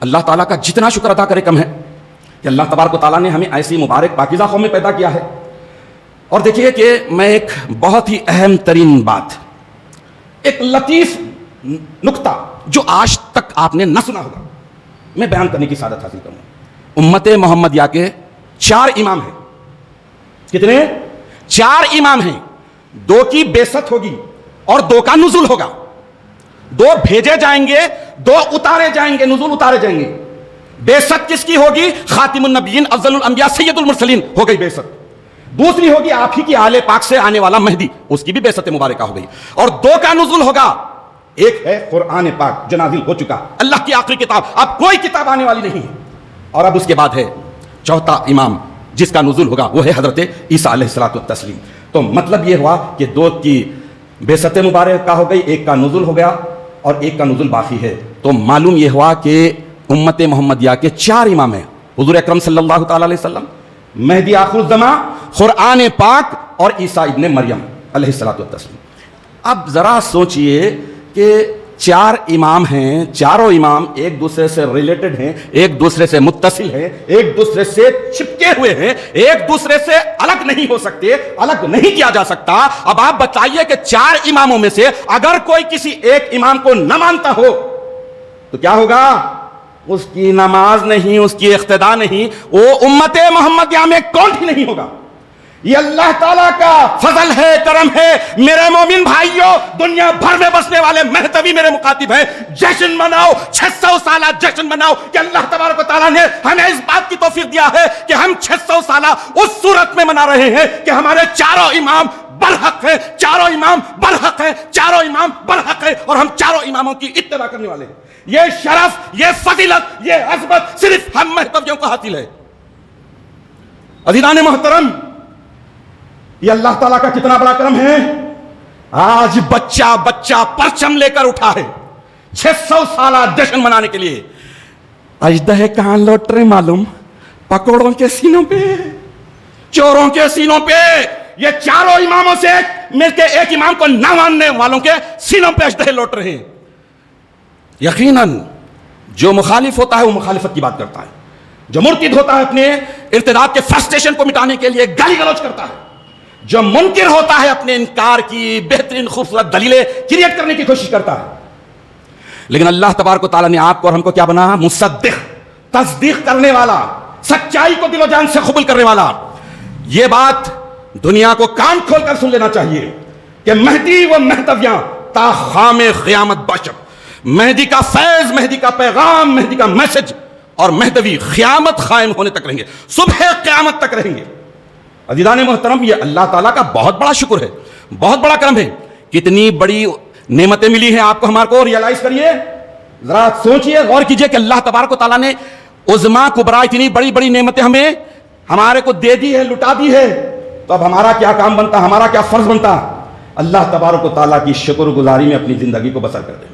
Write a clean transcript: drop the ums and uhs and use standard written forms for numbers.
اللہ تعالیٰ کا جتنا شکر ادا کرے کم ہے کہ اللہ تبارک و تعالیٰ نے ہمیں ایسی مبارک پاکیزہ قوم میں پیدا کیا ہے. اور دیکھیے کہ میں ایک بہت ہی اہم ترین بات, ایک لطیف نکتہ جو آج تک آپ نے نہ سنا ہوگا, میں بیان کرنے کی سعادت حاصل کروں. امت محمدیہ کے 4 امام ہیں. کتنے؟ 4 امام ہیں. 2 کی بعثت ہوگی اور 2 کا نزول ہوگا. 2 بھیجے جائیں گے, 2 اتارے جائیں گے, نزول اتارے جائیں گے. بعثت کس کی ہوگی؟ خاتم النبیین افضل الانبیاء سید المرسلین ہو گئی بعثت. دوسری ہوگی آپ ہی کی آل پاک سے آنے والا مہدی, اس کی بھی بعثت مبارکہ ہو گئی. اور 2 کا نزول ہوگا. ایک ہے قرآن پاک جو نازل ہو چکا, اللہ کی آخری کتاب, اب کوئی کتاب آنے والی نہیں ہے. اور اب اس کے بعد ہے 4تھا امام جس کا نزول ہوگا, وہ ہے حضرت عیسیٰ علیہ الصلوۃ والتسلیم. تو مطلب یہ ہوا کہ 2 کی بعثت مبارکہ ہو گئی, 1 کا نزول ہو گیا اور 1 کا نزول باقی ہے. تو معلوم یہ ہوا کہ امت محمدیہ کے 4 امام ہیں, حضور اکرم صلی اللہ تعالی علیہ وسلم, مہدی آخر الزماں, قرآن پاک اور عیسیٰ ابن مریم علیہ الصلوۃ والتسلیم. اب ذرا سوچئے کہ 4 امام ہیں, چاروں امام ایک دوسرے سے ریلیٹڈ ہیں, ایک دوسرے سے متصل ہیں, ایک دوسرے سے چپکے ہوئے ہیں, ایک دوسرے سے الگ نہیں ہو سکتے, الگ نہیں کیا جا سکتا. اب آپ بتائیے کہ 4 اماموں میں سے اگر کوئی کسی ایک امام کو نہ مانتا ہو تو کیا ہوگا؟ اس کی نماز نہیں, اس کی اقتداء نہیں, وہ امت محمدیہ میں کون ہی نہیں ہوگا. یہ اللہ تعالیٰ کا فضل ہے, کرم ہے. میرے مومن بھائیوں, دنیا بھر میں بسنے والے مہتوی میرے مخاطب ہیں, جشن مناؤ, 600 سالہ جشن مناؤ کہ اللہ تبارک و تعالیٰ نے ہمیں اس بات کی توفیق دیا ہے کہ ہم 600 سالہ اس صورت میں منا رہے ہیں کہ ہمارے 4 امام برحق ہیں, 4 امام برحق ہیں, 4 امام برحق ہیں, اور ہم 4 اماموں کی اتباع کرنے والے ہیں. یہ شرف, یہ فضیلت, یہ عظمت صرف ہم مہتویوں کو حاصل ہے. عزیزان محترم, یہ اللہ تعالیٰ کا کتنا بڑا کرم ہے. آج بچہ بچہ پرچم لے کر اٹھا ہے 600 سالہ جشن منانے کے لیے. اژدہے کہاں لوٹ رہے معلوم؟ پکوڑوں کے سینوں پہ, چوروں کے سینوں پہ. یہ 4 اماموں سے مل کے ایک امام کو نہ ماننے والوں کے سینوں پہ اژدہے لوٹ رہے ہیں. یقیناً جو مخالف ہوتا ہے وہ مخالفت کی بات کرتا ہے, جو مرتد ہوتا ہے اپنے ارتداد کے فرسٹریشن کو مٹانے کے لیے گالی گلوچ کرتا ہے, جو منکر ہوتا ہے اپنے انکار کی بہترین خوبصورت دلیلیں کریٹ کرنے کی کوشش کرتا ہے. لیکن اللہ تبارک و تعالیٰ نے آپ کو اور ہم کو کیا بنا؟ مصدق, تصدیق کرنے والا, سچائی کو دل و جان سے قبول کرنے والا. یہ بات دنیا کو کان کھول کر سن لینا چاہیے کہ مہدی و مہتویاں تا خام قیامت باشد. مہدی کا فیض, مہدی کا پیغام, مہدی کا میسج اور مہدوی قیامت قائم ہونے تک رہیں گے, صبح قیامت تک رہیں گے. عزیزان محترم, یہ اللہ تعالیٰ کا بہت بڑا شکر ہے, بہت بڑا کرم ہے. کتنی بڑی نعمتیں ملی ہیں آپ کو, ہمارے کو ریئلائز کریے, ذرا سوچئے, غور کیجئے کہ اللہ تبارک و تعالیٰ نے عظما کبریٰ اتنی بڑی بڑی نعمتیں ہمارے کو دے دی ہے, لٹا دی ہے. تو اب ہمارا کیا کام بنتا, ہمارا کیا فرض بنتا؟ اللہ تبارک و تعالیٰ کی شکر گزاری میں اپنی زندگی کو بسر کر دیں.